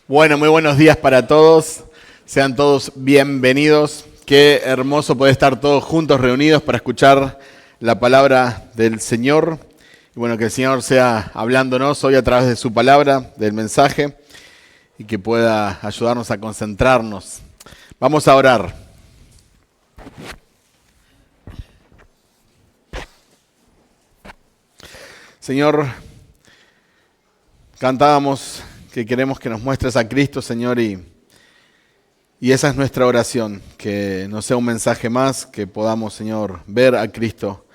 Bueno, muy buenos días para todos. Sean todos bienvenidos. Qué hermoso poder estar todos juntos reunidos para escuchar la palabra del Señor. Y bueno, que el Señor sea hablándonos hoy a través de su palabra, del mensaje, y que pueda ayudarnos a concentrarnos. Vamos a orar. Señor, cantábamos que queremos que nos muestres a Cristo, Señor, y esa es nuestra oración, que no sea un mensaje más, que podamos, Señor, ver a Cristo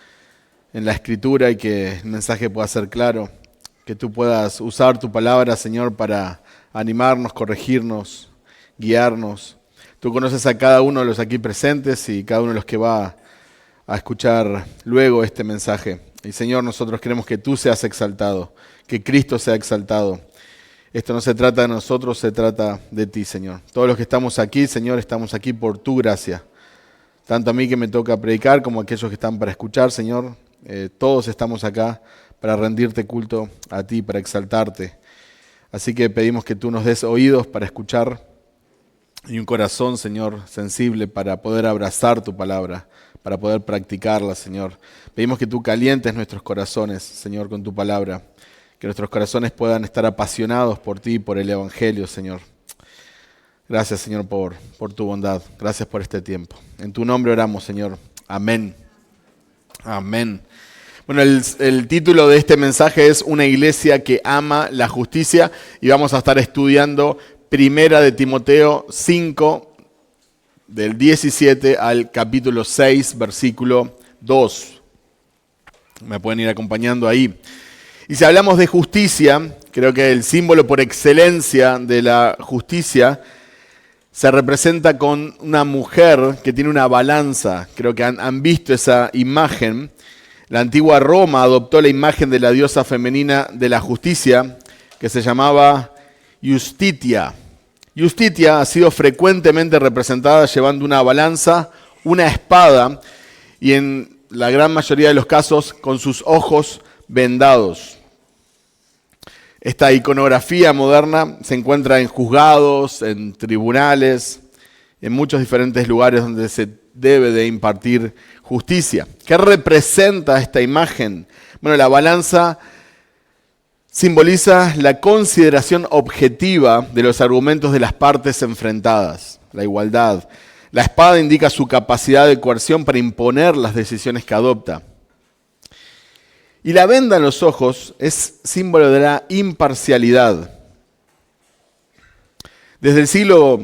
en la Escritura y que el mensaje pueda ser claro, que tú puedas usar tu palabra, Señor, para animarnos, corregirnos, guiarnos. Tú conoces a cada uno de los aquí presentes y cada uno de los que va a escuchar luego este mensaje. Y Señor, nosotros queremos que tú seas exaltado, que Cristo sea exaltado. Esto no se trata de nosotros, se trata de ti, Señor. Todos los que estamos aquí, Señor, estamos aquí por tu gracia. Tanto a mí que me toca predicar como a aquellos que están para escuchar, Señor. Todos estamos acá para rendirte culto a ti, para exaltarte. Así que pedimos que tú nos des oídos para escuchar y un corazón, Señor, sensible para poder abrazar tu palabra, para poder practicarla, Señor. Pedimos que tú calientes nuestros corazones, Señor, con tu palabra. Que nuestros corazones puedan estar apasionados por ti y por el Evangelio, Señor. Gracias, Señor, por tu bondad. Gracias por este tiempo. En tu nombre oramos, Señor. Amén. Amén. Bueno, el título de este mensaje es Una iglesia que ama la justicia y vamos a estar estudiando Primera de Timoteo 5, del 17 al capítulo 6, versículo 2. Me pueden ir acompañando ahí. Y si hablamos de justicia, creo que el símbolo por excelencia de la justicia se representa con una mujer que tiene una balanza. Creo que han visto esa imagen. La antigua Roma adoptó la imagen de la diosa femenina de la justicia, que se llamaba Justitia. Justitia ha sido frecuentemente representada llevando una balanza, una espada y en la gran mayoría de los casos con sus ojos vendados. Esta iconografía moderna se encuentra en juzgados, en tribunales, en muchos diferentes lugares donde se debe de impartir justicia. ¿Qué representa esta imagen? Bueno, la balanza simboliza la consideración objetiva de los argumentos de las partes enfrentadas, la igualdad. La espada indica su capacidad de coerción para imponer las decisiones que adopta. Y la venda en los ojos es símbolo de la imparcialidad. Desde el siglo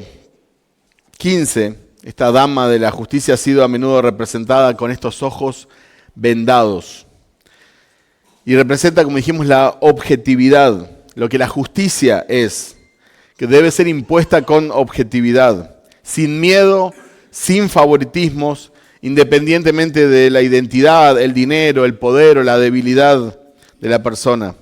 XV, esta dama de la justicia ha sido a menudo representada con estos ojos vendados. Y representa, como dijimos, la objetividad, lo que la justicia es, que debe ser impuesta con objetividad, sin miedo, sin favoritismos, independientemente de la identidad, el dinero, el poder o la debilidad de la persona.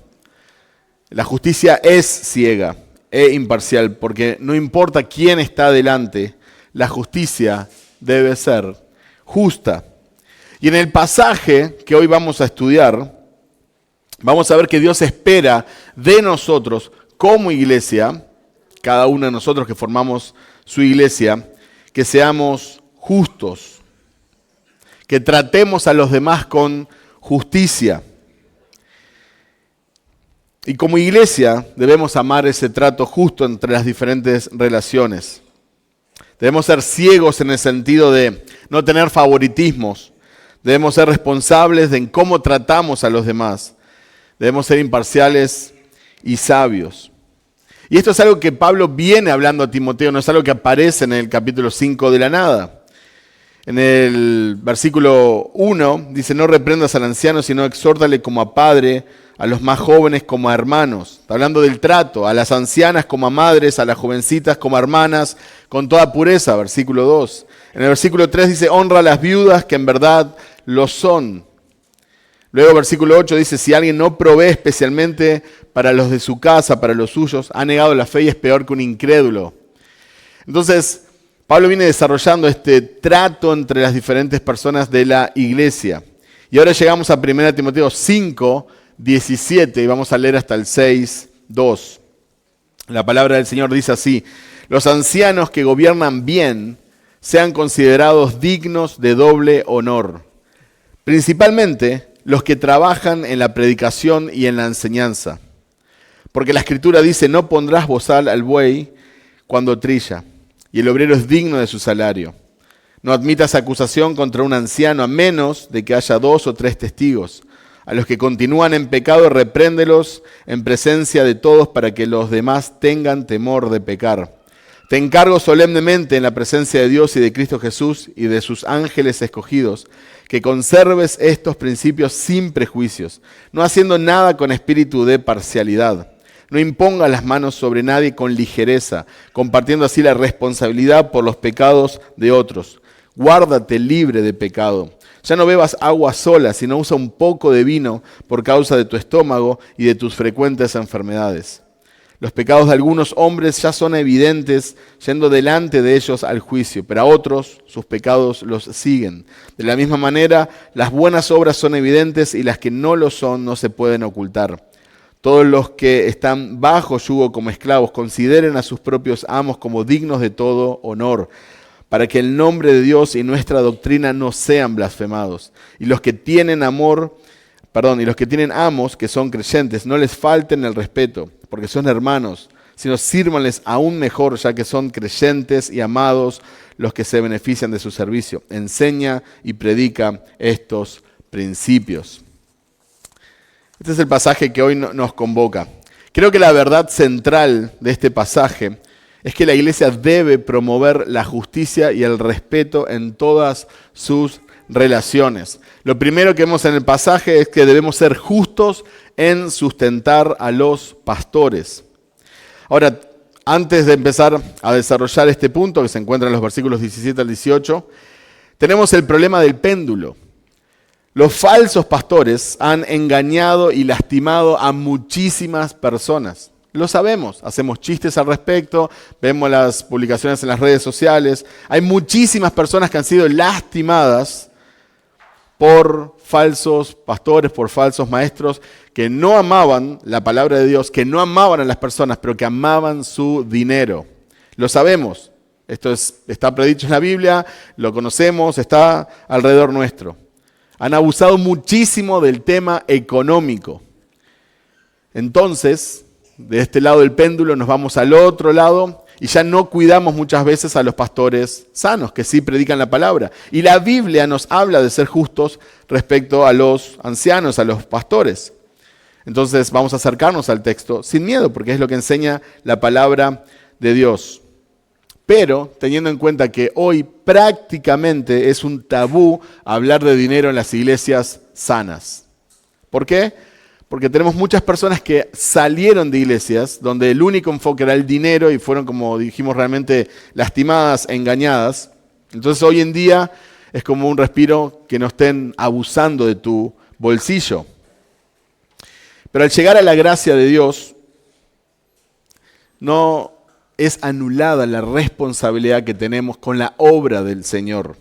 La justicia es ciega e imparcial, porque no importa quién está delante, la justicia debe ser justa. Y en el pasaje que hoy vamos a estudiar, vamos a ver que Dios espera de nosotros como iglesia, cada uno de nosotros que formamos su iglesia, que seamos justos, que tratemos a los demás con justicia. Y como iglesia debemos amar ese trato justo entre las diferentes relaciones. Debemos ser ciegos en el sentido de no tener favoritismos. Debemos ser responsables en cómo tratamos a los demás. Debemos ser imparciales y sabios. Y esto es algo que Pablo viene hablando a Timoteo, no es algo que aparece en el capítulo 5 de la nada. En el versículo 1 dice, no reprendas al anciano, sino exhórtale como a padre, a los más jóvenes como a hermanos. Está hablando del trato, a las ancianas como a madres, a las jovencitas como a hermanas, con toda pureza, versículo 2. En el versículo 3 dice, honra a las viudas que en verdad lo son. Luego versículo 8 dice, si alguien no provee especialmente para los de su casa, para los suyos, ha negado la fe y es peor que un incrédulo. Entonces, Pablo viene desarrollando este trato entre las diferentes personas de la iglesia. Y ahora llegamos a 1 Timoteo 5, 17 y vamos a leer hasta el 6, 2. La palabra del Señor dice así: los ancianos que gobiernan bien sean considerados dignos de doble honor, principalmente los que trabajan en la predicación y en la enseñanza. Porque la Escritura dice: no pondrás bozal al buey cuando trilla, y el obrero es digno de su salario. No admitas acusación contra un anciano a menos de que haya 2 o 3 testigos. A los que continúan en pecado, repréndelos en presencia de todos para que los demás tengan temor de pecar. Te encargo solemnemente en la presencia de Dios y de Cristo Jesús y de sus ángeles escogidos, que conserves estos principios sin prejuicios, no haciendo nada con espíritu de parcialidad. No impongas las manos sobre nadie con ligereza, compartiendo así la responsabilidad por los pecados de otros. Guárdate libre de pecado. Ya no bebas agua sola, sino usa un poco de vino por causa de tu estómago y de tus frecuentes enfermedades. Los pecados de algunos hombres ya son evidentes, yendo delante de ellos al juicio, pero a otros sus pecados los siguen. De la misma manera, las buenas obras son evidentes y las que no lo son no se pueden ocultar. Todos los que están bajo yugo como esclavos consideren a sus propios amos como dignos de todo honor, para que el nombre de Dios y nuestra doctrina no sean blasfemados. Y los que tienen amos que son creyentes, no les falten el respeto, porque son hermanos, sino sírvanles aún mejor, ya que son creyentes y amados los que se benefician de su servicio. Enseña y predica estos principios. Este es el pasaje que hoy nos convoca. Creo que la verdad central de este pasaje es que la iglesia debe promover la justicia y el respeto en todas sus relaciones. Lo primero que vemos en el pasaje es que debemos ser justos en sustentar a los pastores. Ahora, antes de empezar a desarrollar este punto, que se encuentra en los versículos 17 al 18, tenemos el problema del péndulo. Los falsos pastores han engañado y lastimado a muchísimas personas. Lo sabemos, hacemos chistes al respecto, vemos las publicaciones en las redes sociales. Hay muchísimas personas que han sido lastimadas por falsos pastores, por falsos maestros, que no amaban la palabra de Dios, que no amaban a las personas, pero que amaban su dinero. Lo sabemos, está predicho en la Biblia, lo conocemos, está alrededor nuestro. Han abusado muchísimo del tema económico. Entonces, de este lado del péndulo nos vamos al otro lado y ya no cuidamos muchas veces a los pastores sanos, que sí predican la palabra. Y la Biblia nos habla de ser justos respecto a los ancianos, a los pastores. Entonces vamos a acercarnos al texto sin miedo, porque es lo que enseña la palabra de Dios. Pero teniendo en cuenta que hoy prácticamente es un tabú hablar de dinero en las iglesias sanas. ¿Por qué? Porque tenemos muchas personas que salieron de iglesias donde el único enfoque era el dinero y fueron, como dijimos, realmente lastimadas, engañadas. Entonces hoy en día es como un respiro que no estén abusando de tu bolsillo. Pero al llegar a la gracia de Dios, no es anulada la responsabilidad que tenemos con la obra del Señor.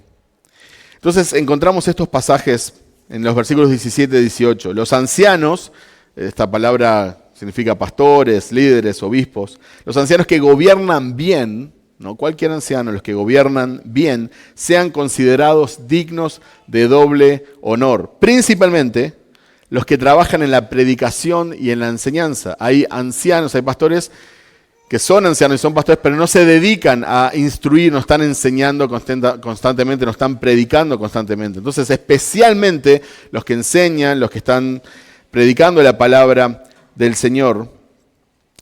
Entonces encontramos estos pasajes en los versículos 17 y 18. Los ancianos, esta palabra significa pastores, líderes, obispos, los ancianos que gobiernan bien, no cualquier anciano, los que gobiernan bien, sean considerados dignos de doble honor. Principalmente los que trabajan en la predicación y en la enseñanza. Hay ancianos, hay pastores que son ancianos y son pastores, pero no se dedican a instruir, no están enseñando constantemente, no están predicando constantemente. Entonces, especialmente los que enseñan, los que están predicando la palabra del Señor,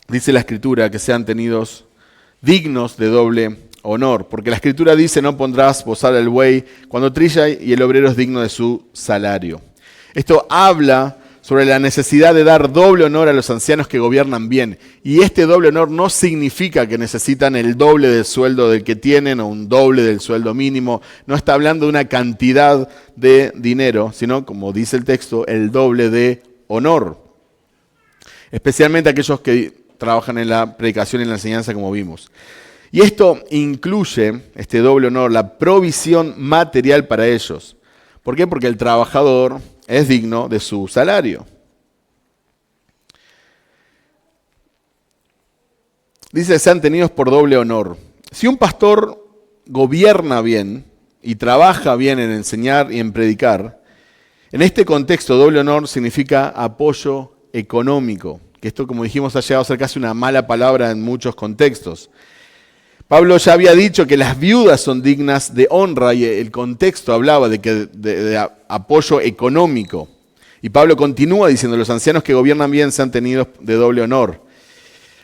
dice la Escritura que sean tenidos dignos de doble honor. Porque la Escritura dice: no pondrás bozal al buey cuando trilla, y el obrero es digno de su salario. Esto habla sobre la necesidad de dar doble honor a los ancianos que gobiernan bien. Y este doble honor no significa que necesitan el doble del sueldo del que tienen o un doble del sueldo mínimo. No está hablando de una cantidad de dinero, sino, como dice el texto, el doble de honor. Especialmente aquellos que trabajan en la predicación y en la enseñanza, como vimos. Y esto incluye, este doble honor, la provisión material para ellos. ¿Por qué? Porque el trabajador es digno de su salario. Dice, sean tenidos por doble honor. Si un pastor gobierna bien y trabaja bien en enseñar y en predicar, en este contexto doble honor significa apoyo económico, que esto, como dijimos, ha llegado a ser casi una mala palabra en muchos contextos. Pablo ya había dicho que las viudas son dignas de honra y el contexto hablaba de apoyo económico. Y Pablo continúa diciendo, los ancianos que gobiernan bien sean tenidos de doble honor.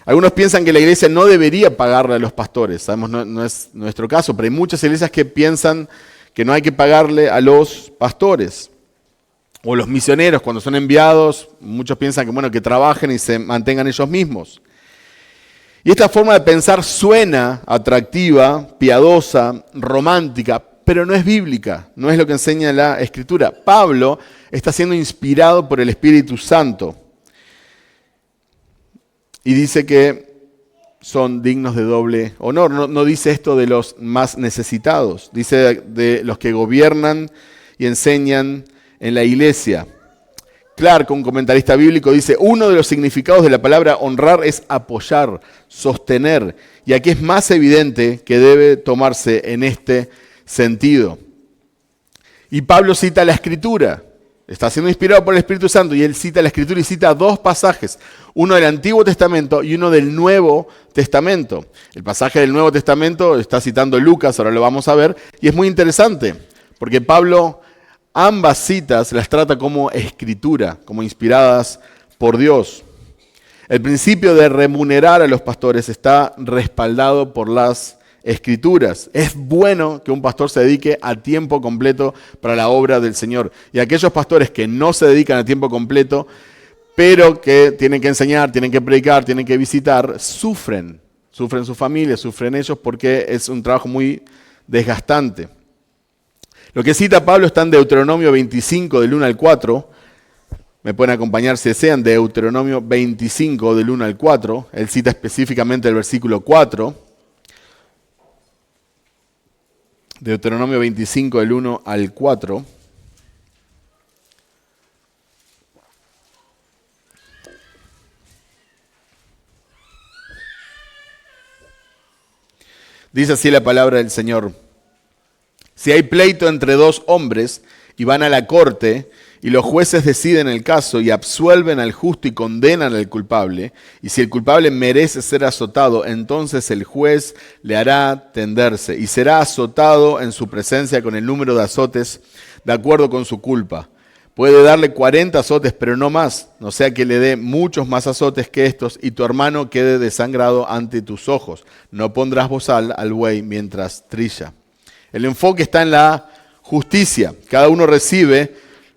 Algunos piensan que la iglesia no debería pagarle a los pastores. Sabemos no es nuestro caso, pero hay muchas iglesias que piensan que no hay que pagarle a los pastores. O los misioneros, cuando son enviados, muchos piensan que, bueno, que trabajen y se mantengan ellos mismos. Y esta forma de pensar suena atractiva, piadosa, romántica, pero no es bíblica, no es lo que enseña la Escritura. Pablo está siendo inspirado por el Espíritu Santo. Y dice que son dignos de doble honor. No dice esto de los más necesitados. Dice de los que gobiernan y enseñan en la iglesia. Clark, un comentarista bíblico, dice, uno de los significados de la palabra honrar es apoyar, sostener. Y aquí es más evidente que debe tomarse en este sentido. Y Pablo cita la Escritura. Está siendo inspirado por el Espíritu Santo y él cita la Escritura y cita dos pasajes, uno del Antiguo Testamento y uno del Nuevo Testamento. El pasaje del Nuevo Testamento está citando Lucas, ahora lo vamos a ver, y es muy interesante, porque Pablo ambas citas las trata como escritura, como inspiradas por Dios. El principio de remunerar a los pastores está respaldado por las Escrituras. Es bueno que un pastor se dedique a tiempo completo para la obra del Señor. Y aquellos pastores que no se dedican a tiempo completo, pero que tienen que enseñar, tienen que predicar, tienen que visitar, sufren. Sufren sus familias, sufren ellos porque es un trabajo muy desgastante. Lo que cita Pablo está en Deuteronomio 25, del 1 al 4. Me pueden acompañar si desean, Deuteronomio 25, del 1 al 4. Él cita específicamente el versículo 4. Deuteronomio 25, del 1 al 4. Dice así la palabra del Señor. Si hay pleito entre dos hombres y van a la corte y los jueces deciden el caso y absuelven al justo y condenan al culpable, y si el culpable merece ser azotado, entonces el juez le hará tenderse y será azotado en su presencia con el número de azotes de acuerdo con su culpa. Puede darle 40 azotes, pero no más, no sea que le dé muchos más azotes que estos y tu hermano quede desangrado ante tus ojos. No pondrás bozal al buey mientras trilla. El enfoque está en la justicia. Cada uno recibe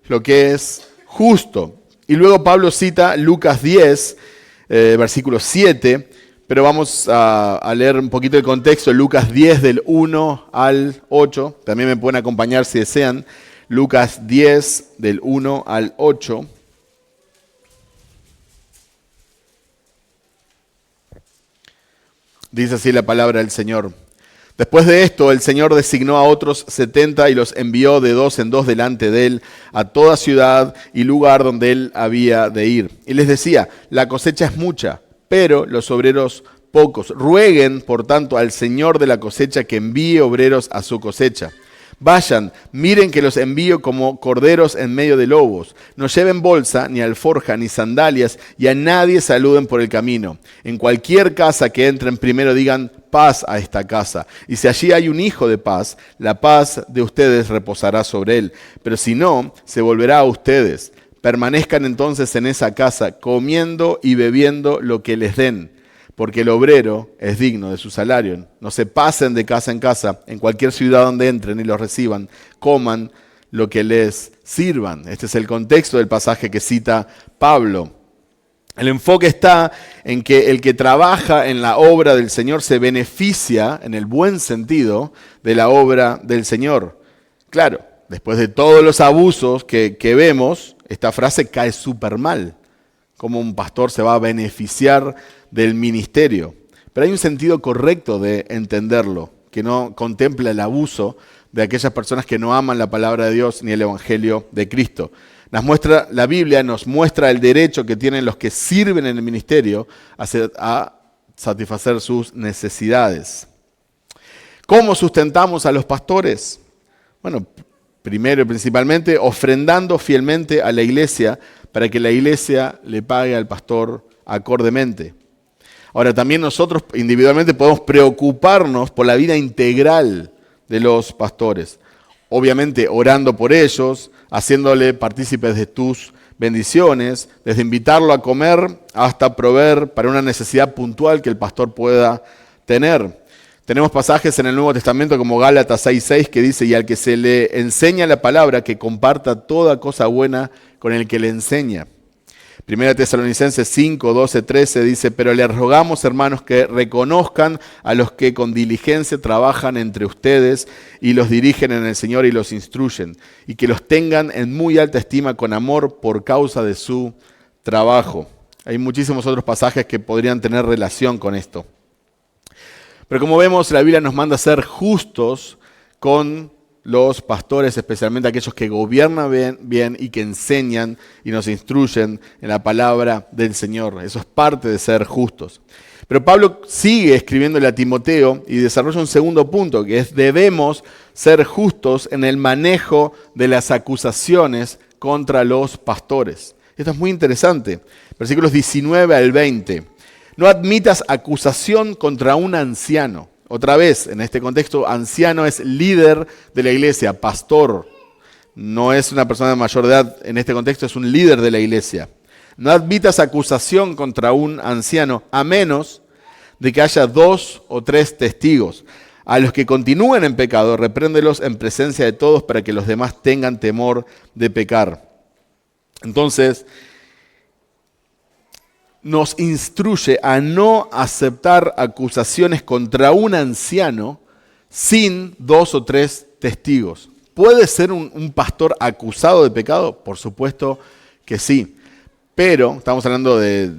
lo que es justo. Y luego Pablo cita Lucas 10, versículo 7, pero vamos a leer un poquito el contexto. Lucas 10 del 1 al 8. También me pueden acompañar si desean. Lucas 10 del 1 al 8. Dice así la palabra del Señor. Después de esto, el Señor designó a otros 70 y los envió de dos en dos delante de él a toda ciudad y lugar donde él había de ir. Y les decía, la cosecha es mucha, pero los obreros pocos. Rueguen, por tanto, al Señor de la cosecha que envíe obreros a su cosecha. Vayan, miren que los envío como corderos en medio de lobos. No lleven bolsa, ni alforja, ni sandalias, y a nadie saluden por el camino. En cualquier casa que entren, primero digan paz a esta casa. Y si allí hay un hijo de paz, la paz de ustedes reposará sobre él. Pero si no, se volverá a ustedes. Permanezcan entonces en esa casa, comiendo y bebiendo lo que les den. Porque el obrero es digno de su salario. No se pasen de casa en cualquier ciudad donde entren y los reciban, coman lo que les sirvan. Este es el contexto del pasaje que cita Pablo. El enfoque está en que el que trabaja en la obra del Señor se beneficia, en el buen sentido, de la obra del Señor. Claro, después de todos los abusos que vemos, esta frase cae súper mal. Cómo un pastor se va a beneficiar del ministerio. Pero hay un sentido correcto de entenderlo, que no contempla el abuso de aquellas personas que no aman la palabra de Dios ni el Evangelio de Cristo. La Biblia nos muestra el derecho que tienen los que sirven en el ministerio a satisfacer sus necesidades. ¿Cómo sustentamos a los pastores? Bueno, primero y principalmente ofrendando fielmente a la iglesia para que la iglesia le pague al pastor acordemente. Ahora, también nosotros individualmente podemos preocuparnos por la vida integral de los pastores. Obviamente orando por ellos, haciéndole partícipes de tus bendiciones, desde invitarlo a comer hasta proveer para una necesidad puntual que el pastor pueda tener. Tenemos pasajes en el Nuevo Testamento como Gálatas 6:6 que dice: y al que se le enseña la palabra, que comparta toda cosa buena con el que le enseña. Primera Tesalonicenses 5:12-13 dice: pero les rogamos, hermanos, que reconozcan a los que con diligencia trabajan entre ustedes y los dirigen en el Señor y los instruyen, y que los tengan en muy alta estima con amor por causa de su trabajo. Hay muchísimos otros pasajes que podrían tener relación con esto. Pero como vemos, la Biblia nos manda a ser justos con los pastores, especialmente aquellos que gobiernan bien y que enseñan y nos instruyen en la palabra del Señor. Eso es parte de ser justos. Pero Pablo sigue escribiéndole a Timoteo y desarrolla un segundo punto, que es: debemos ser justos en el manejo de las acusaciones contra los pastores. Esto es muy interesante. Versículos 19 al 20. No admitas acusación contra un anciano. Otra vez, en este contexto, anciano es líder de la iglesia, pastor. No es una persona de mayor edad, en este contexto es un líder de la iglesia. No admitas acusación contra un anciano, a menos de que haya 2 o 3 testigos. A los que continúen en pecado, repréndelos en presencia de todos para que los demás tengan temor de pecar. Entonces, nos instruye a no aceptar acusaciones contra un anciano sin 2 o 3 testigos. ¿Puede ser un pastor acusado de pecado? Por supuesto que sí. Pero estamos hablando de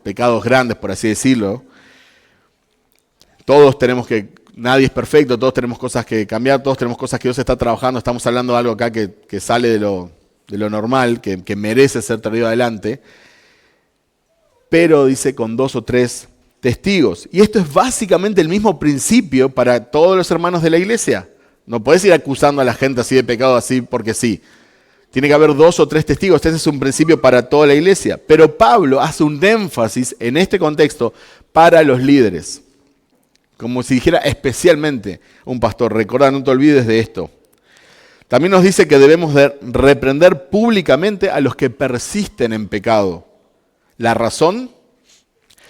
pecados grandes, por así decirlo. Nadie es perfecto, todos tenemos cosas que cambiar, todos tenemos cosas que Dios está trabajando. Estamos hablando de algo acá que sale de lo normal, que merece ser traído adelante. Pero dice con 2 o 3 testigos. Y esto es básicamente el mismo principio para todos los hermanos de la iglesia. No puedes ir acusando a la gente así de pecado, así porque sí. Tiene que haber 2 o 3 testigos. Este es un principio para toda la iglesia. Pero Pablo hace un énfasis en este contexto para los líderes. Como si dijera especialmente un pastor. Recordá, no te olvides de esto. También nos dice que debemos de reprender públicamente a los que persisten en pecado. La razón,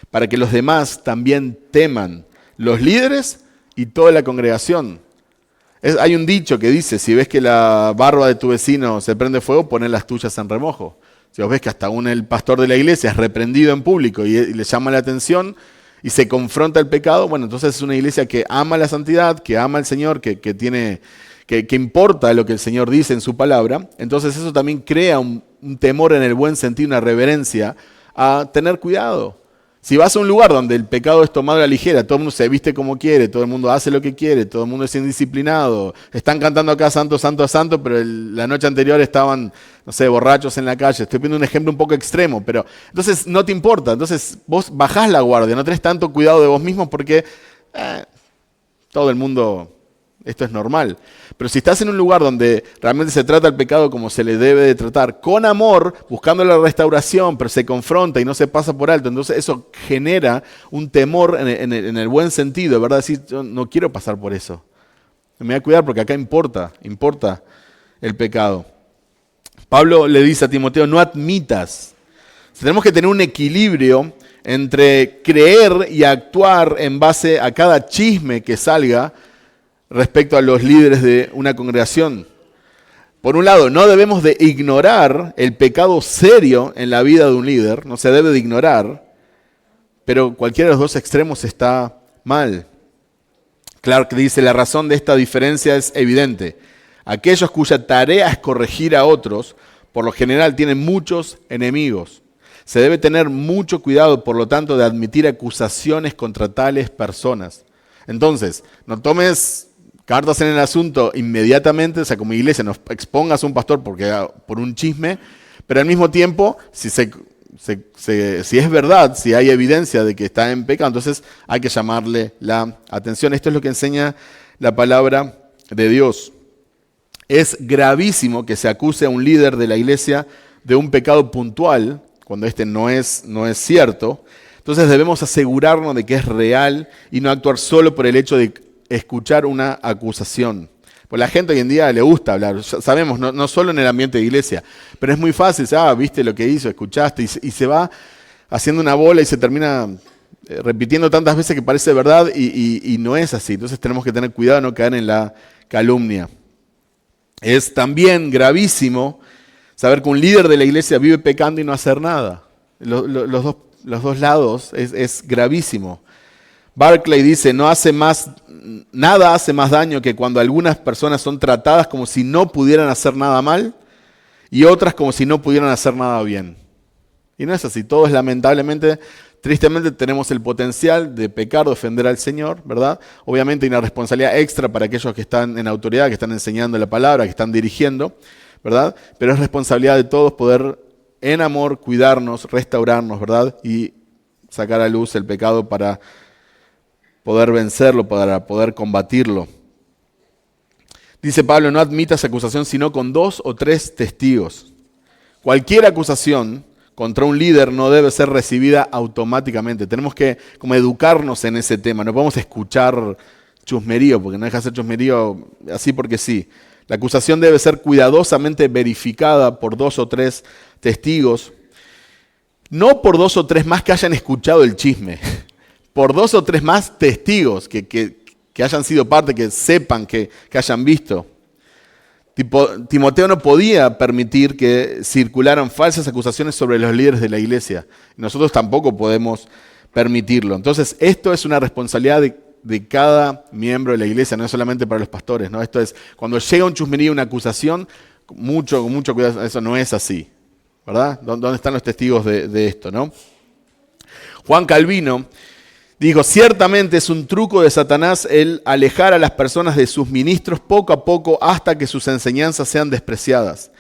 para que los demás también teman, los líderes y toda la congregación. Hay un dicho que dice: si ves que la barba de tu vecino se prende fuego, poné las tuyas en remojo. Si vos ves que hasta el pastor de la iglesia es reprendido en público y le llama la atención y se confronta el pecado, bueno, entonces es una iglesia que ama la santidad, que ama al Señor, que importa lo que el Señor dice en su palabra. Entonces eso también crea un temor en el buen sentido, una reverencia a tener cuidado. Si vas a un lugar donde el pecado es tomado a la ligera, todo el mundo se viste como quiere, todo el mundo hace lo que quiere, todo el mundo es indisciplinado, están cantando acá santo, santo, santo, pero la noche anterior estaban, no sé, borrachos en la calle. Estoy poniendo un ejemplo un poco extremo, pero entonces no te importa. Entonces vos bajás la guardia, no tenés tanto cuidado de vos mismos porque todo el mundo... Esto es normal. Pero si estás en un lugar donde realmente se trata el pecado como se le debe de tratar, con amor, buscando la restauración, pero se confronta y no se pasa por alto, entonces eso genera un temor en el buen sentido, ¿verdad? Decir, yo no quiero pasar por eso. Me voy a cuidar porque acá importa el pecado. Pablo le dice a Timoteo: no admitas. Tenemos que tener un equilibrio entre creer y actuar en base a cada chisme que salga respecto a los líderes de una congregación. Por un lado, no debemos de ignorar el pecado serio en la vida de un líder, no se debe de ignorar, pero cualquiera de los dos extremos está mal. Clark dice: la razón de esta diferencia es evidente. Aquellos cuya tarea es corregir a otros, por lo general tienen muchos enemigos. Se debe tener mucho cuidado, por lo tanto, de admitir acusaciones contra tales personas. Entonces, no tomes cartas en el asunto inmediatamente, o sea, como iglesia, no expongas a un pastor por un chisme, pero al mismo tiempo, si se si es verdad, si hay evidencia de que está en pecado, entonces hay que llamarle la atención. Esto es lo que enseña la palabra de Dios. Es gravísimo que se acuse a un líder de la iglesia de un pecado puntual, cuando este no es cierto. Entonces debemos asegurarnos de que es real y no actuar solo por el hecho de escuchar una acusación. Pues la gente hoy en día le gusta hablar, sabemos, no solo en el ambiente de iglesia, pero es muy fácil, viste lo que hizo, escuchaste, y se va haciendo una bola y se termina repitiendo tantas veces que parece verdad y no es así. Entonces tenemos que tener cuidado de no caer en la calumnia. Es también gravísimo saber que un líder de la iglesia vive pecando y no hacer nada. Los dos lados es gravísimo. Barclay dice, nada hace más daño que cuando algunas personas son tratadas como si no pudieran hacer nada mal y otras como si no pudieran hacer nada bien. Y no es así. Todos lamentablemente, tristemente tenemos el potencial de pecar, de ofender al Señor, ¿verdad? Obviamente hay una responsabilidad extra para aquellos que están en autoridad, que están enseñando la palabra, que están dirigiendo, ¿verdad? Pero es responsabilidad de todos poder en amor cuidarnos, restaurarnos, ¿verdad? Y sacar a luz el pecado para poder vencerlo, para poder combatirlo. Dice Pablo, no admitas acusación sino con 2 o 3 testigos. Cualquier acusación contra un líder no debe ser recibida automáticamente. Tenemos que como educarnos en ese tema. No podemos escuchar chusmerío, porque no deja de ser chusmerío así porque sí. La acusación debe ser cuidadosamente verificada por 2 o 3 testigos. No por 2 o 3 más que hayan escuchado el chisme. Por 2 o 3 más testigos que hayan sido parte, que sepan, que hayan visto. Timoteo no podía permitir que circularan falsas acusaciones sobre los líderes de la iglesia. Nosotros tampoco podemos permitirlo. Entonces, esto es una responsabilidad de cada miembro de la iglesia, no es solamente para los pastores, ¿no? Esto es, cuando llega un chusmerío, una acusación, mucho cuidado, eso no es así, ¿verdad? ¿Dónde están los testigos de esto, no? Juan Calvino dijo, ciertamente es un truco de Satanás el alejar a las personas de sus ministros poco a poco hasta que sus enseñanzas sean despreciadas.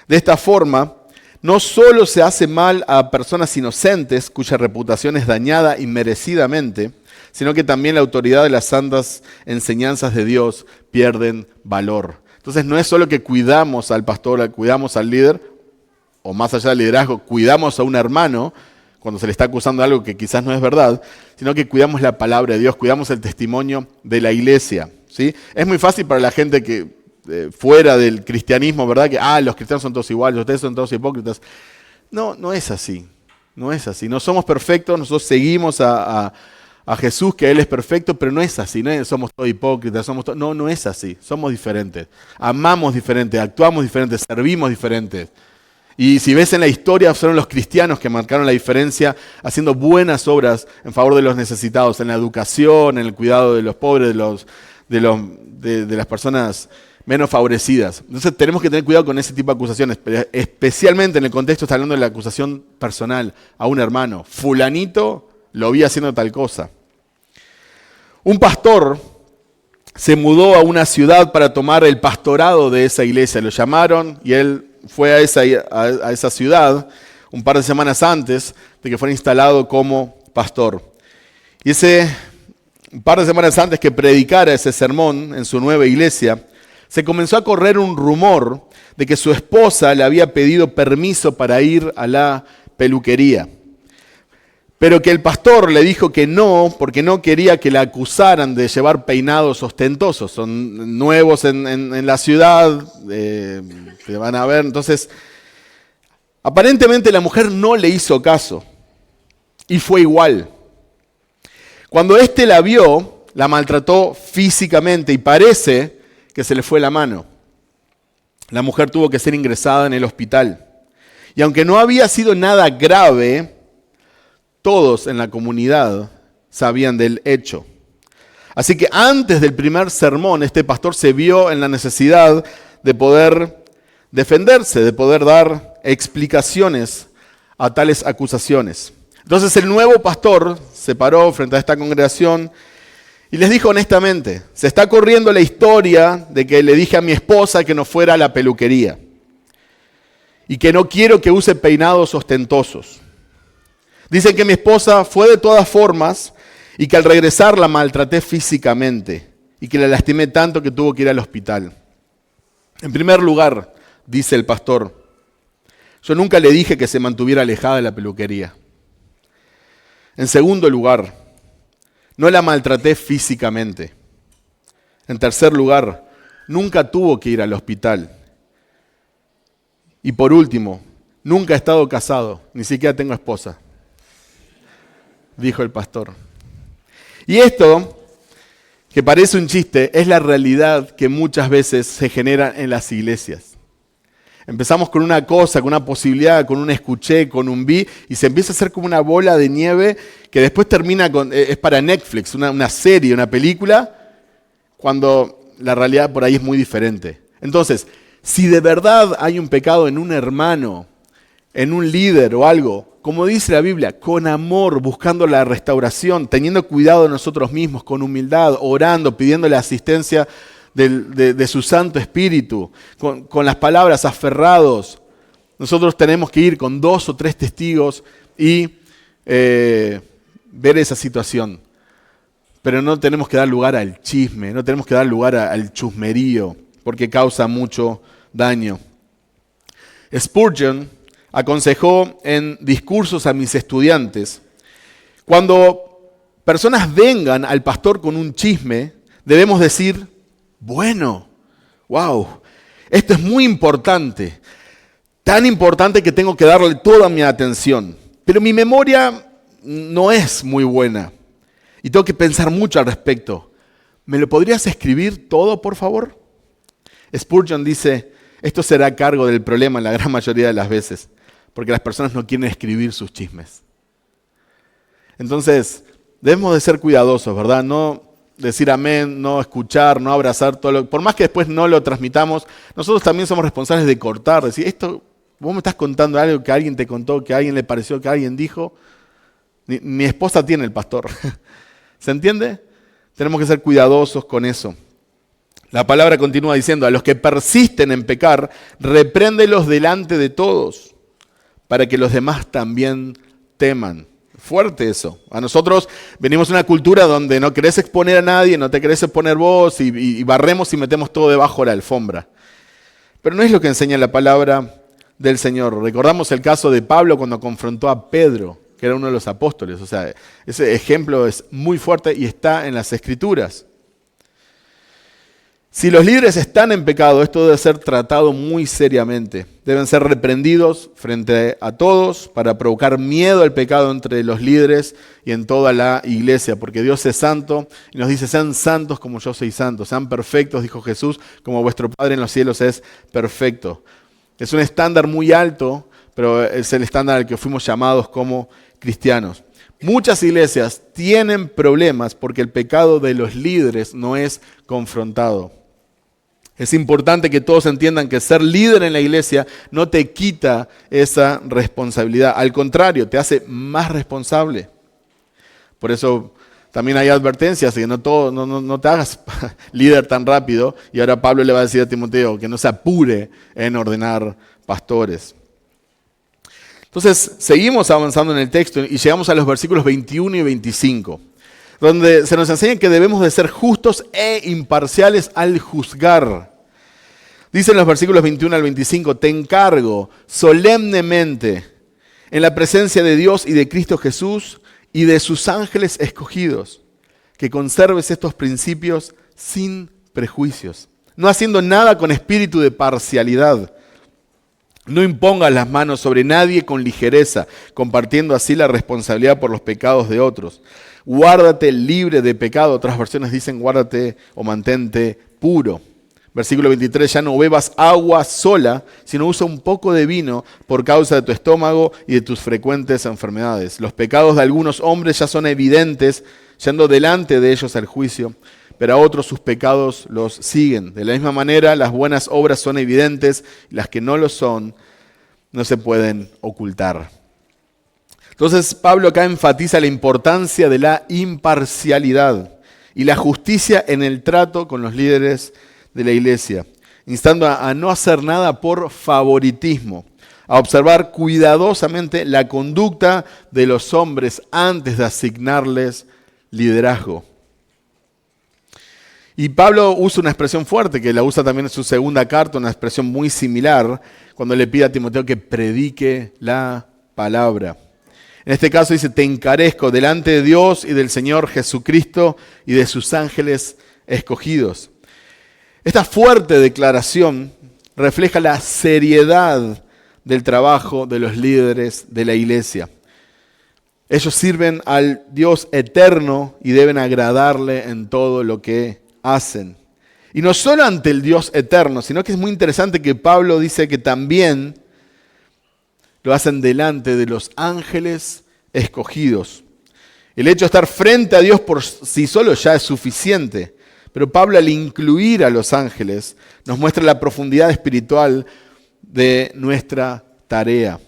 De esta forma, no solo se hace mal a personas inocentes cuya reputación es dañada inmerecidamente, sino que también la autoridad de las santas enseñanzas de Dios pierden valor. Entonces no es solo que cuidamos al pastor, cuidamos al líder, o más allá del liderazgo, cuidamos a un hermano, cuando se le está acusando de algo que quizás no es verdad, sino que cuidamos la palabra de Dios, cuidamos el testimonio de la iglesia, ¿sí? Es muy fácil para la gente que fuera del cristianismo, ¿verdad? Que los cristianos son todos iguales, ustedes son todos hipócritas. No es así, no es así. No somos perfectos, nosotros seguimos a Jesús, que Él es perfecto, pero no es así, no somos todos hipócritas, no es así, somos diferentes. Amamos diferente, actuamos diferente, servimos diferente. Y si ves en la historia, fueron los cristianos que marcaron la diferencia haciendo buenas obras en favor de los necesitados, en la educación, en el cuidado de los pobres, de las personas menos favorecidas. Entonces tenemos que tener cuidado con ese tipo de acusaciones, especialmente en el contexto, está hablando de la acusación personal a un hermano. Fulanito lo vi haciendo tal cosa. Un pastor se mudó a una ciudad para tomar el pastorado de esa iglesia. Lo llamaron y él fue a esa ciudad un par de semanas antes de que fuera instalado como pastor. Y un par de semanas antes que predicara ese sermón en su nueva iglesia, se comenzó a correr un rumor de que su esposa le había pedido permiso para ir a la peluquería. Pero que el pastor le dijo que no, porque no quería que la acusaran de llevar peinados ostentosos. Son nuevos en la ciudad, te van a ver. Entonces, aparentemente la mujer no le hizo caso y fue igual. Cuando éste la vio, la maltrató físicamente y parece que se le fue la mano. La mujer tuvo que ser ingresada en el hospital. Y aunque no había sido nada grave, todos en la comunidad sabían del hecho. Así que antes del primer sermón, este pastor se vio en la necesidad de poder defenderse, de poder dar explicaciones a tales acusaciones. Entonces el nuevo pastor se paró frente a esta congregación y les dijo honestamente, se está corriendo la historia de que le dije a mi esposa que no fuera a la peluquería y que no quiero que use peinados ostentosos. Dicen que mi esposa fue de todas formas y que al regresar la maltraté físicamente y que la lastimé tanto que tuvo que ir al hospital. En primer lugar, dice el pastor, yo nunca le dije que se mantuviera alejada de la peluquería. En segundo lugar, no la maltraté físicamente. En tercer lugar, nunca tuvo que ir al hospital. Y por último, nunca he estado casado, ni siquiera tengo esposa, dijo el pastor. Y esto, que parece un chiste, es la realidad que muchas veces se genera en las iglesias. Empezamos con una cosa, con una posibilidad, con un escuché, con un vi, y se empieza a hacer como una bola de nieve que después termina con, es para Netflix, una serie, una película, cuando la realidad por ahí es muy diferente. Entonces, si de verdad hay un pecado en un hermano, en un líder o algo, como dice la Biblia, con amor, buscando la restauración, teniendo cuidado de nosotros mismos, con humildad, orando, pidiéndole asistencia de su Santo Espíritu, con las palabras aferrados. Nosotros tenemos que ir con 2 o 3 testigos y ver esa situación. Pero no tenemos que dar lugar al chisme, no tenemos que dar lugar al chusmerío, porque causa mucho daño. Spurgeon aconsejó en discursos a mis estudiantes, cuando personas vengan al pastor con un chisme, debemos decir, bueno, wow, esto es muy importante, tan importante que tengo que darle toda mi atención, pero mi memoria no es muy buena y tengo que pensar mucho al respecto. ¿Me lo podrías escribir todo, por favor? Spurgeon dice, esto será a cargo del problema la gran mayoría de las veces, porque las personas no quieren escribir sus chismes. Entonces, debemos de ser cuidadosos, ¿verdad? No decir amén, no escuchar, no abrazar todo por más que después no lo transmitamos, nosotros también somos responsables de cortar, decir, esto, vos me estás contando algo que alguien te contó, que a alguien le pareció, que alguien dijo. Mi esposa tiene el pastor. ¿Se entiende? Tenemos que ser cuidadosos con eso. La palabra continúa diciendo, a los que persisten en pecar, repréndelos delante de todos, para que los demás también teman. Fuerte eso. A nosotros venimos de una cultura donde no querés exponer a nadie, no te querés exponer vos y barremos y metemos todo debajo de la alfombra. Pero no es lo que enseña la palabra del Señor. Recordamos el caso de Pablo cuando confrontó a Pedro, que era uno de los apóstoles. O sea, ese ejemplo es muy fuerte y está en las Escrituras. Si los líderes están en pecado, esto debe ser tratado muy seriamente. Deben ser reprendidos frente a todos para provocar miedo al pecado entre los líderes y en toda la iglesia, porque Dios es santo y nos dice, sean santos como yo soy santo, sean perfectos, dijo Jesús, como vuestro Padre en los cielos es perfecto. Es un estándar muy alto, pero es el estándar al que fuimos llamados como cristianos. Muchas iglesias tienen problemas porque el pecado de los líderes no es confrontado. Es importante que todos entiendan que ser líder en la iglesia no te quita esa responsabilidad. Al contrario, te hace más responsable. Por eso también hay advertencias de que no te hagas líder tan rápido. Y ahora Pablo le va a decir a Timoteo que no se apure en ordenar pastores. Entonces, seguimos avanzando en el texto y llegamos a los versículos 21 y 25. Donde se nos enseña que debemos de ser justos e imparciales al juzgar. Dice en los versículos 21 al 25, te encargo solemnemente en la presencia de Dios y de Cristo Jesús y de sus ángeles escogidos, que conserves estos principios sin prejuicios, no haciendo nada con espíritu de parcialidad. No impongas las manos sobre nadie con ligereza, compartiendo así la responsabilidad por los pecados de otros. Guárdate libre de pecado. Otras versiones dicen guárdate o mantente puro. Versículo 23, ya no bebas agua sola, sino usa un poco de vino por causa de tu estómago y de tus frecuentes enfermedades. Los pecados de algunos hombres ya son evidentes, yendo delante de ellos al juicio, pero a otros sus pecados los siguen. De la misma manera, las buenas obras son evidentes, y las que no lo son, no se pueden ocultar. Entonces, Pablo acá enfatiza la importancia de la imparcialidad y la justicia en el trato con los líderes de la iglesia, instando a no hacer nada por favoritismo. a observar cuidadosamente la conducta de los hombres antes de asignarles liderazgo. Y Pablo usa una expresión fuerte, que la usa también en su segunda carta, una expresión muy similar, cuando le pide a Timoteo que predique la palabra. En este caso dice, te encarezco delante de Dios y del Señor Jesucristo y de sus ángeles escogidos. Esta fuerte declaración refleja la seriedad del trabajo de los líderes de la iglesia. Ellos sirven al Dios eterno y deben agradarle en todo lo que hacen. Y no solo ante el Dios eterno, sino que es muy interesante que Pablo dice que también lo hacen delante de los ángeles escogidos. El hecho de estar frente a Dios por sí solo ya es suficiente, pero Pablo, al incluir a los ángeles, nos muestra la profundidad espiritual de nuestra tarea.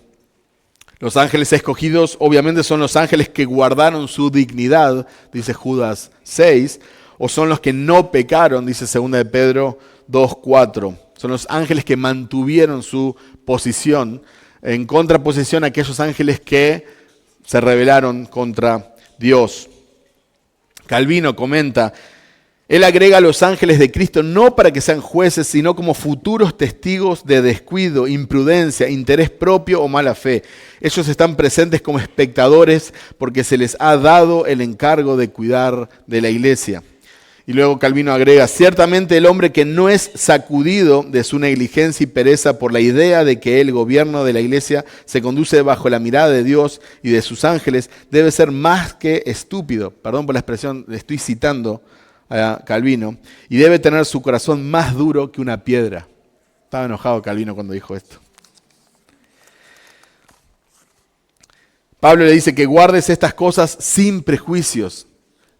Los ángeles escogidos obviamente son los ángeles que guardaron su dignidad, dice Judas 6, o son los que no pecaron, dice 2 de Pedro 2:4. Son los ángeles que mantuvieron su posición, en contraposición a aquellos ángeles que se rebelaron contra Dios. Calvino comenta, él agrega a los ángeles de Cristo no para que sean jueces, sino como futuros testigos de descuido, imprudencia, interés propio o mala fe. Ellos están presentes como espectadores porque se les ha dado el encargo de cuidar de la iglesia. Y luego Calvino agrega, ciertamente el hombre que no es sacudido de su negligencia y pereza por la idea de que el gobierno de la iglesia se conduce bajo la mirada de Dios y de sus ángeles, debe ser más que estúpido. Perdón por la expresión, le estoy citando a Calvino. Y debe tener su corazón más duro que una piedra. Estaba enojado Calvino cuando dijo esto. Pablo le dice que guardes estas cosas sin prejuicios,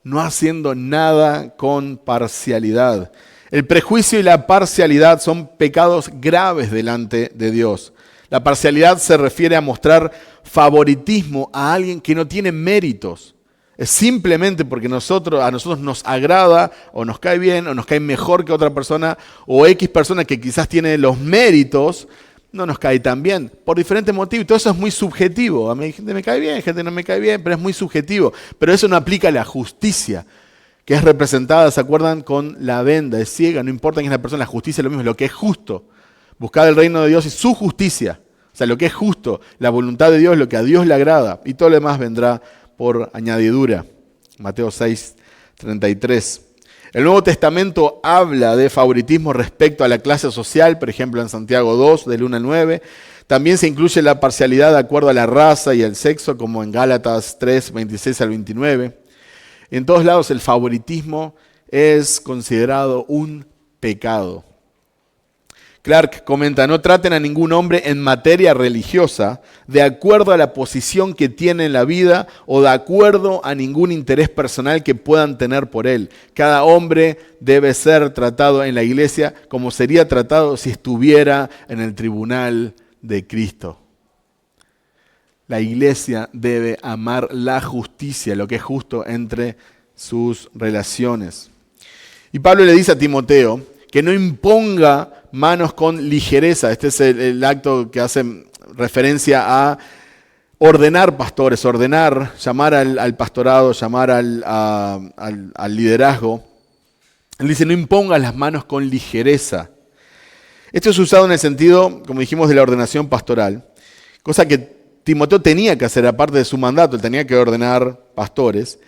no haciendo nada con parcialidad. El prejuicio y la parcialidad son pecados graves delante de Dios. La parcialidad se refiere a mostrar favoritismo a alguien que no tiene méritos. Es simplemente porque a nosotros nos agrada o nos cae bien o nos cae mejor que otra persona o X persona que quizás tiene los méritos, no nos cae tan bien, por diferentes motivos. Todo eso es muy subjetivo. A mí gente me cae bien, gente no me cae bien, pero es muy subjetivo. Pero eso no aplica a la justicia, que es representada, ¿se acuerdan? Con la venda, es ciega, no importa quién es la persona, la justicia es lo mismo, es lo que es justo. Buscad el reino de Dios y su justicia. O sea, lo que es justo, la voluntad de Dios, lo que a Dios le agrada. Y todo lo demás vendrá por añadidura. Mateo 6:33. El Nuevo Testamento habla de favoritismo respecto a la clase social, por ejemplo en Santiago 2, del 1 al 9. También se incluye la parcialidad de acuerdo a la raza y el sexo, como en Gálatas 3, 26 al 29. En todos lados el favoritismo es considerado un pecado. Clark comenta, no traten a ningún hombre en materia religiosa de acuerdo a la posición que tiene en la vida o de acuerdo a ningún interés personal que puedan tener por él. Cada hombre debe ser tratado en la iglesia como sería tratado si estuviera en el tribunal de Cristo. La iglesia debe amar la justicia, lo que es justo entre sus relaciones. Y Pablo le dice a Timoteo que no imponga manos con ligereza. Este es el acto que hace referencia a ordenar pastores, ordenar, llamar al pastorado, llamar al liderazgo. Él dice, no impongas las manos con ligereza. Esto es usado en el sentido, como dijimos, de la ordenación pastoral, cosa que Timoteo tenía que hacer aparte de su mandato, él tenía que ordenar pastores,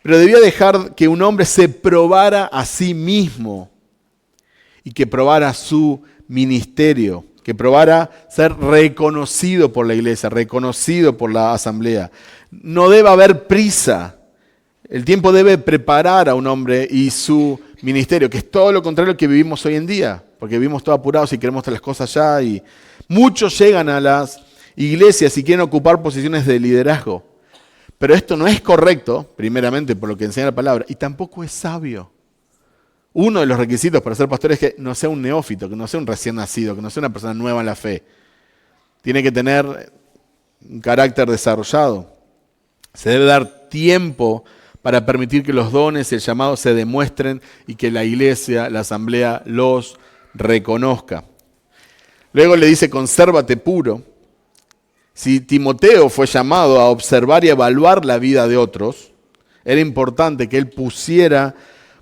pero debía dejar que un hombre se probara a sí mismo y que probara su ministerio, que probara ser reconocido por la iglesia, reconocido por la asamblea. No debe haber prisa. El tiempo debe preparar a un hombre y su ministerio, que es todo lo contrario a lo que vivimos hoy en día, porque vivimos todos apurados y queremos hacer las cosas ya, y muchos llegan a las iglesias y quieren ocupar posiciones de liderazgo. Pero esto no es correcto, primeramente por lo que enseña la palabra, y tampoco es sabio. Uno de los requisitos para ser pastor es que no sea un neófito, que no sea un recién nacido, que no sea una persona nueva en la fe. Tiene que tener un carácter desarrollado. Se debe dar tiempo para permitir que los dones y el llamado se demuestren y que la iglesia, la asamblea, los reconozca. Luego le dice, consérvate puro. Si Timoteo fue llamado a observar y evaluar la vida de otros, era importante que él pusiera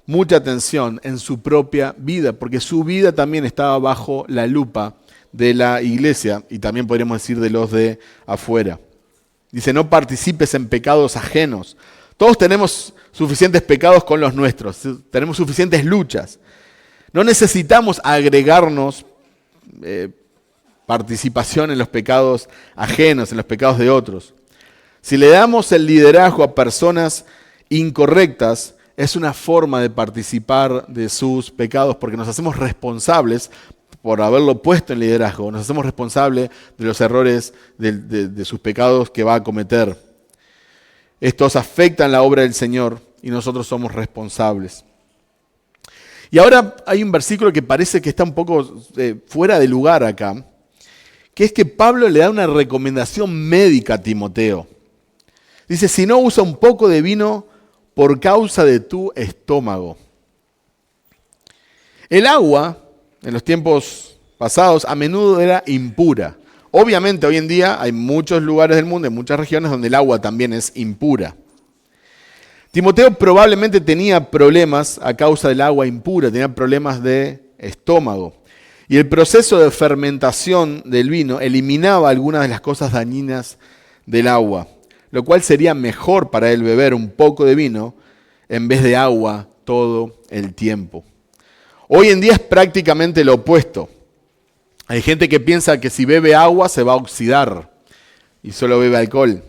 mucha atención en su propia vida, porque su vida también estaba bajo la lupa de la iglesia y también podríamos decir de los de afuera. Dice, no participes en pecados ajenos. Todos tenemos suficientes pecados con los nuestros, tenemos suficientes luchas. No necesitamos agregarnos participación en los pecados ajenos, en los pecados de otros. Si le damos el liderazgo a personas incorrectas, es una forma de participar de sus pecados porque nos hacemos responsables por haberlo puesto en liderazgo, nos hacemos responsables de los errores de sus pecados que va a cometer. Estos afectan la obra del Señor y nosotros somos responsables. Y ahora hay un versículo que parece que está un poco fuera de lugar acá, que es que Pablo le da una recomendación médica a Timoteo. Dice, si no, usa un poco de vino por causa de tu estómago. El agua, en los tiempos pasados, a menudo era impura. Obviamente, hoy en día hay muchos lugares del mundo, en muchas regiones, donde el agua también es impura. Timoteo probablemente tenía problemas a causa del agua impura, tenía problemas de estómago. Y el proceso de fermentación del vino eliminaba algunas de las cosas dañinas del agua, lo cual sería mejor para él beber un poco de vino en vez de agua todo el tiempo. Hoy en día es prácticamente lo opuesto. Hay gente que piensa que si bebe agua se va a oxidar y solo bebe alcohol.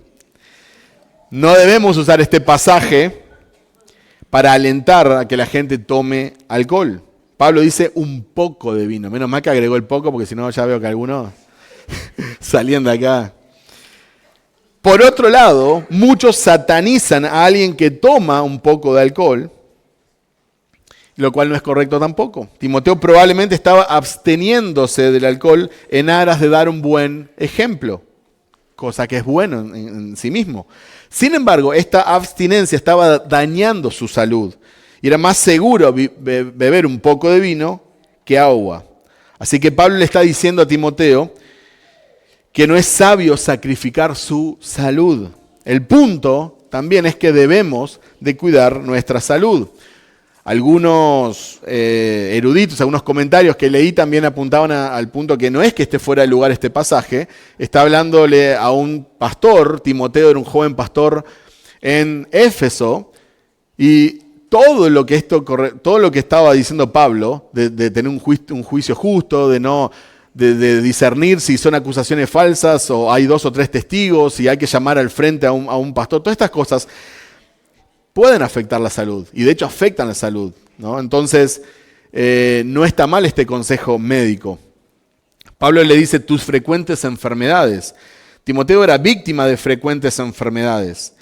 No debemos usar este pasaje para alentar a que la gente tome alcohol. Pablo dice un poco de vino. Menos mal que agregó el poco porque si no ya veo que algunos salían de acá. Por otro lado, muchos satanizan a alguien que toma un poco de alcohol, lo cual no es correcto tampoco. Timoteo probablemente estaba absteniéndose del alcohol en aras de dar un buen ejemplo, cosa que es bueno en sí mismo. Sin embargo, esta abstinencia estaba dañando su salud y era más seguro beber un poco de vino que agua. Así que Pablo le está diciendo a Timoteo que no es sabio sacrificar su salud. El punto también es que debemos de cuidar nuestra salud. Algunos eruditos, algunos comentarios que leí también apuntaban al punto que no es que esté fuera de lugar este pasaje. Está hablándole a un pastor, Timoteo era un joven pastor en Éfeso, y todo lo que estaba diciendo Pablo, de tener un juicio justo, de discernir si son acusaciones falsas o hay 2 o 3 testigos, si hay que llamar al frente a un pastor, todas estas cosas pueden afectar la salud, y de hecho afectan la salud, ¿no? Entonces, no está mal este consejo médico. Pablo le dice tus frecuentes enfermedades. Timoteo era víctima de frecuentes enfermedades.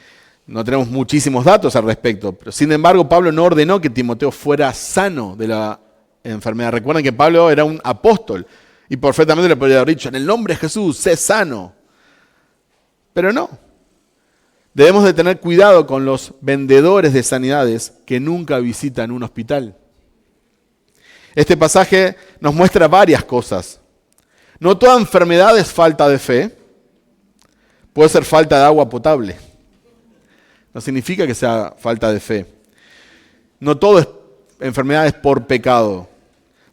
No tenemos muchísimos datos al respecto, pero sin embargo Pablo no ordenó que Timoteo fuera sano de la enfermedad. Recuerden que Pablo era un apóstol y perfectamente le podría haber dicho, en el nombre de Jesús, sé sano. Pero no. Debemos de tener cuidado con los vendedores de sanidades que nunca visitan un hospital. Este pasaje nos muestra varias cosas. No toda enfermedad es falta de fe. Puede ser falta de agua potable. No significa que sea falta de fe. No todo es enfermedades por pecado.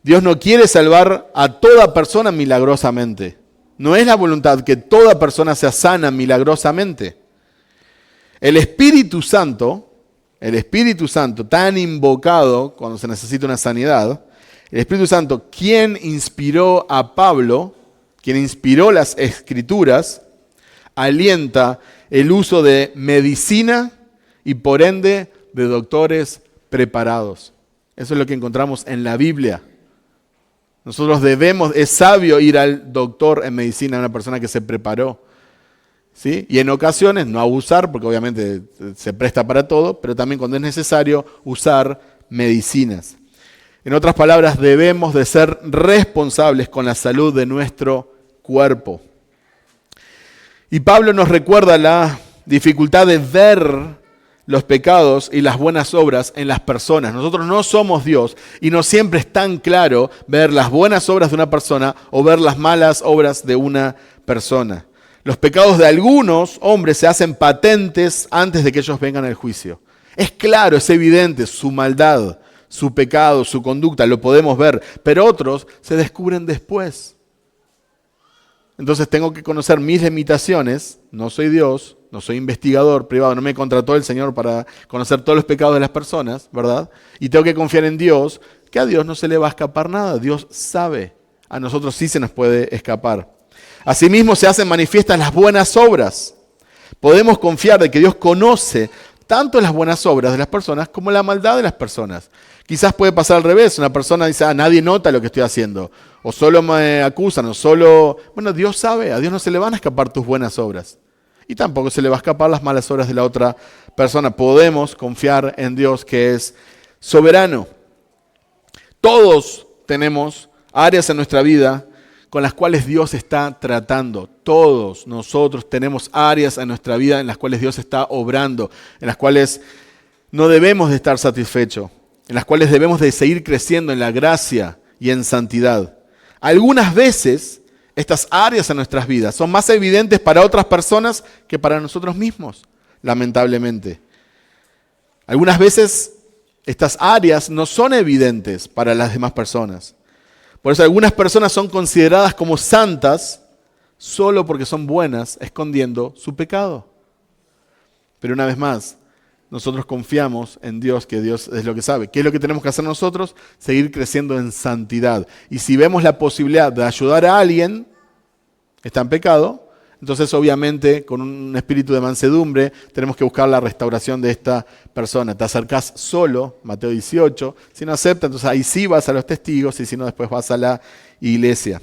Dios no quiere salvar a toda persona milagrosamente. No es la voluntad que toda persona sea sana milagrosamente. El Espíritu Santo, tan invocado cuando se necesita una sanidad, el Espíritu Santo, quien inspiró a Pablo, quien inspiró las Escrituras, alienta el uso de medicina y por ende de doctores preparados. Eso es lo que encontramos en la Biblia. Nosotros es sabio ir al doctor en medicina, a una persona que se preparó. ¿Sí? Y en ocasiones no abusar, porque obviamente se presta para todo, pero también cuando es necesario usar medicinas. En otras palabras, debemos de ser responsables con la salud de nuestro cuerpo. Y Pablo nos recuerda la dificultad de ver los pecados y las buenas obras en las personas. Nosotros no somos Dios y no siempre es tan claro ver las buenas obras de una persona o ver las malas obras de una persona. Los pecados de algunos hombres se hacen patentes antes de que ellos vengan al juicio. Es claro, es evidente su maldad, su pecado, su conducta, lo podemos ver, pero otros se descubren después. Entonces tengo que conocer mis limitaciones, no soy Dios, no soy investigador privado, no me contrató el Señor para conocer todos los pecados de las personas, ¿verdad? Y tengo que confiar en Dios, que a Dios no se le va a escapar nada, Dios sabe, a nosotros sí se nos puede escapar. Asimismo se hacen manifiestas las buenas obras. Podemos confiar de que Dios conoce tanto las buenas obras de las personas como la maldad de las personas. Quizás puede pasar al revés, una persona dice, nadie nota lo que estoy haciendo, o solo me acusan, o solo... Bueno, Dios sabe, a Dios no se le van a escapar tus buenas obras, y tampoco se le va a escapar las malas obras de la otra persona. Podemos confiar en Dios que es soberano. Todos tenemos áreas en nuestra vida con las cuales Dios está tratando. Todos nosotros tenemos áreas en nuestra vida en las cuales Dios está obrando, en las cuales no debemos de estar satisfechos, en las cuales debemos de seguir creciendo en la gracia y en santidad. Algunas veces estas áreas en nuestras vidas son más evidentes para otras personas que para nosotros mismos, lamentablemente. Algunas veces estas áreas no son evidentes para las demás personas. Por eso algunas personas son consideradas como santas solo porque son buenas, escondiendo su pecado. Pero una vez más, nosotros confiamos en Dios, que Dios es lo que sabe. ¿Qué es lo que tenemos que hacer nosotros? Seguir creciendo en santidad. Y si vemos la posibilidad de ayudar a alguien que está en pecado, entonces obviamente con un espíritu de mansedumbre tenemos que buscar la restauración de esta persona. Te acercás solo, Mateo 18, si no acepta, entonces ahí sí vas a los testigos y si no después vas a la iglesia.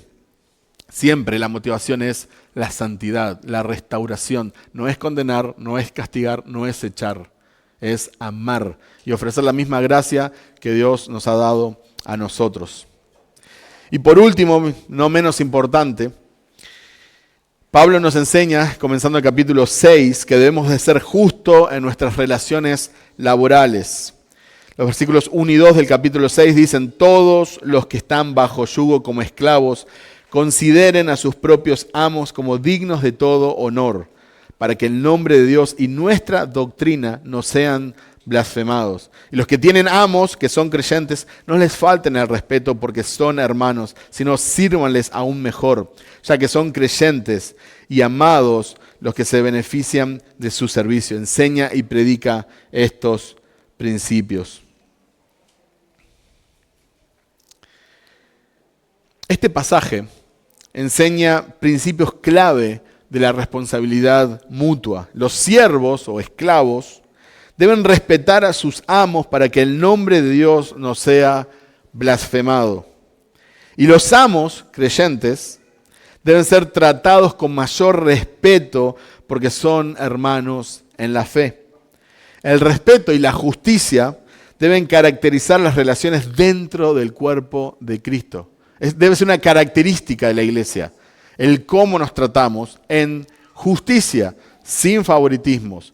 Siempre la motivación es la santidad, la restauración. No es condenar, no es castigar, no es echar. Es amar y ofrecer la misma gracia que Dios nos ha dado a nosotros. Y por último, no menos importante, Pablo nos enseña, comenzando el capítulo 6, que debemos de ser justos en nuestras relaciones laborales. Los versículos 1 y 2 del capítulo 6 dicen, todos los que están bajo yugo como esclavos, consideren a sus propios amos como dignos de todo honor, para que el nombre de Dios y nuestra doctrina no sean blasfemados. Y los que tienen amos, que son creyentes, no les falten el respeto porque son hermanos, sino sírvanles aún mejor, ya que son creyentes y amados los que se benefician de su servicio. Enseña y predica estos principios. Este pasaje enseña principios clave de la responsabilidad mutua. Los siervos o esclavos deben respetar a sus amos para que el nombre de Dios no sea blasfemado. Y los amos creyentes deben ser tratados con mayor respeto porque son hermanos en la fe. El respeto y la justicia deben caracterizar las relaciones dentro del cuerpo de Cristo. Debe ser una característica de la iglesia, el cómo nos tratamos en justicia, sin favoritismos.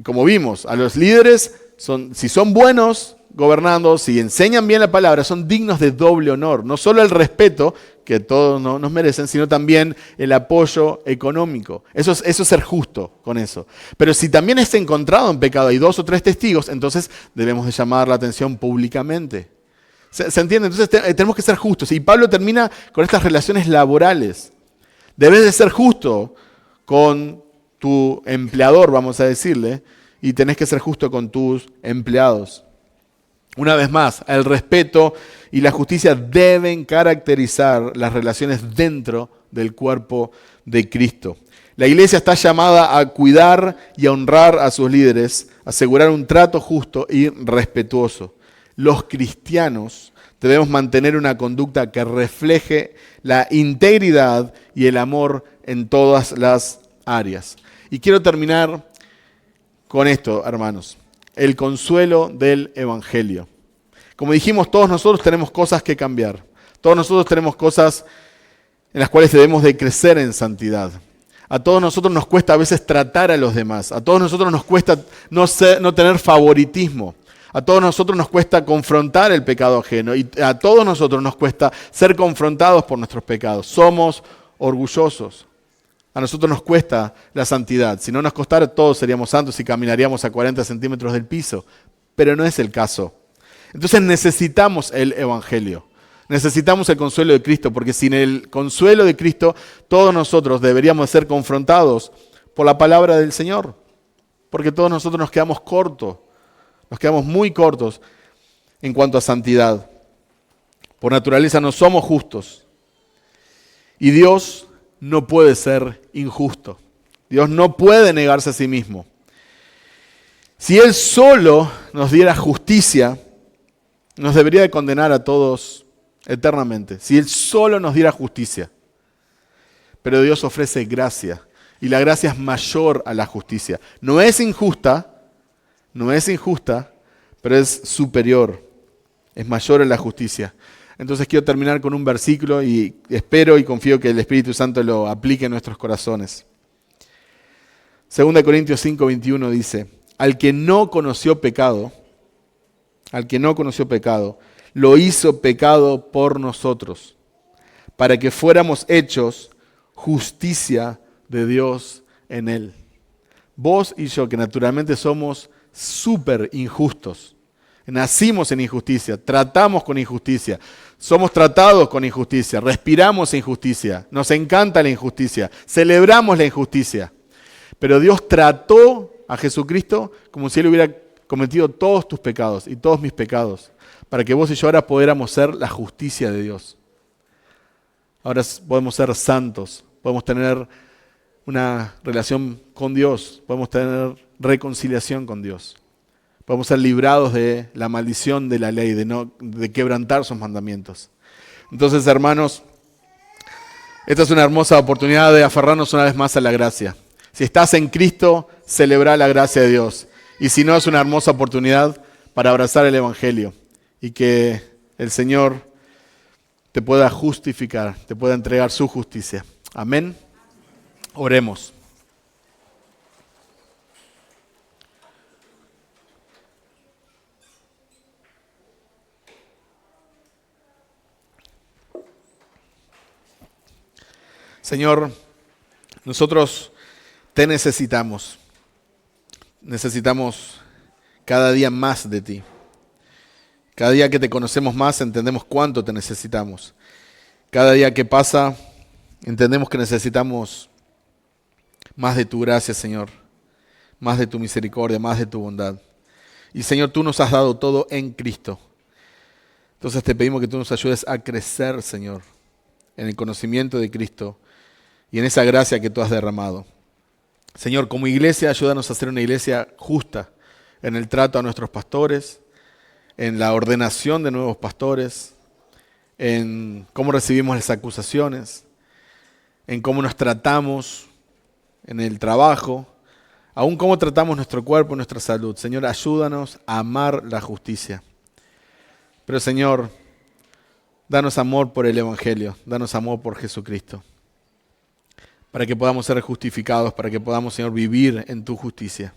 Como vimos, a los líderes, si son buenos gobernando, si enseñan bien la palabra, son dignos de doble honor. No solo el respeto, que todos nos merecen, sino también el apoyo económico. Eso es ser justo con eso. Pero si también es encontrado en pecado, hay 2 o 3 testigos, entonces debemos de llamar la atención públicamente. ¿Se entiende? Entonces tenemos que ser justos. Y Pablo termina con estas relaciones laborales. Debes de ser justo con tu empleador, vamos a decirle, y tenés que ser justo con tus empleados. Una vez más, el respeto y la justicia deben caracterizar las relaciones dentro del cuerpo de Cristo. La iglesia está llamada a cuidar y a honrar a sus líderes, asegurar un trato justo y respetuoso. Los cristianos debemos mantener una conducta que refleje la integridad y el amor en todas las áreas. Y quiero terminar con esto, hermanos. El consuelo del Evangelio. Como dijimos, todos nosotros tenemos cosas que cambiar. Todos nosotros tenemos cosas en las cuales debemos de crecer en santidad. A todos nosotros nos cuesta a veces tratar a los demás. A todos nosotros nos cuesta no tener favoritismo. A todos nosotros nos cuesta confrontar el pecado ajeno. Y a todos nosotros nos cuesta ser confrontados por nuestros pecados. Somos orgullosos. A nosotros nos cuesta la santidad. Si no nos costara, todos seríamos santos y caminaríamos a 40 centímetros del piso. Pero no es el caso. Entonces necesitamos el Evangelio. Necesitamos el consuelo de Cristo, porque sin el consuelo de Cristo, todos nosotros deberíamos ser confrontados por la palabra del Señor. Porque todos nosotros nos quedamos cortos, nos quedamos muy cortos en cuanto a santidad. Por naturaleza no somos justos. Y Dios no puede ser injusto. Dios no puede negarse a sí mismo. Si Él solo nos diera justicia, nos debería de condenar a todos eternamente. Si Él solo nos diera justicia. Pero Dios ofrece gracia. Y la gracia es mayor a la justicia. No es injusta, pero es superior. Es mayor a la justicia. Entonces quiero terminar con un versículo y espero y confío que el Espíritu Santo lo aplique en nuestros corazones. 2 Corintios 5:21 dice: al que no conoció pecado, lo hizo pecado por nosotros, para que fuéramos hechos justicia de Dios en él. Vos y yo, que naturalmente somos súper injustos, nacimos en injusticia, tratamos con injusticia, somos tratados con injusticia, respiramos injusticia, nos encanta la injusticia, celebramos la injusticia. Pero Dios trató a Jesucristo como si Él hubiera cometido todos tus pecados y todos mis pecados, para que vos y yo ahora pudiéramos ser la justicia de Dios. Ahora podemos ser santos, podemos tener una relación con Dios, podemos tener reconciliación con Dios. Podemos ser librados de la maldición de la ley, de quebrantar sus mandamientos. Entonces, hermanos, esta es una hermosa oportunidad de aferrarnos una vez más a la gracia. Si estás en Cristo, celebra la gracia de Dios. Y si no, es una hermosa oportunidad para abrazar el Evangelio y que el Señor te pueda justificar, te pueda entregar su justicia. Amén. Oremos. Señor, nosotros te necesitamos. Necesitamos cada día más de ti. Cada día que te conocemos más, entendemos cuánto te necesitamos. Cada día que pasa, entendemos que necesitamos más de tu gracia, Señor. Más de tu misericordia, más de tu bondad. Y Señor, tú nos has dado todo en Cristo. Entonces te pedimos que tú nos ayudes a crecer, Señor, en el conocimiento de Cristo y en esa gracia que tú has derramado. Señor, como iglesia, ayúdanos a ser una iglesia justa en el trato a nuestros pastores, en la ordenación de nuevos pastores, en cómo recibimos las acusaciones, en cómo nos tratamos en el trabajo, aún cómo tratamos nuestro cuerpo y nuestra salud. Señor, ayúdanos a amar la justicia. Pero Señor, danos amor por el Evangelio, danos amor por Jesucristo, para que podamos ser justificados, para que podamos, Señor, vivir en tu justicia.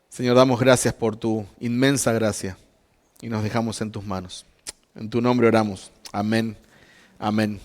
Señor, damos gracias por tu inmensa gracia y nos dejamos en tus manos. En tu nombre oramos. Amén. Amén.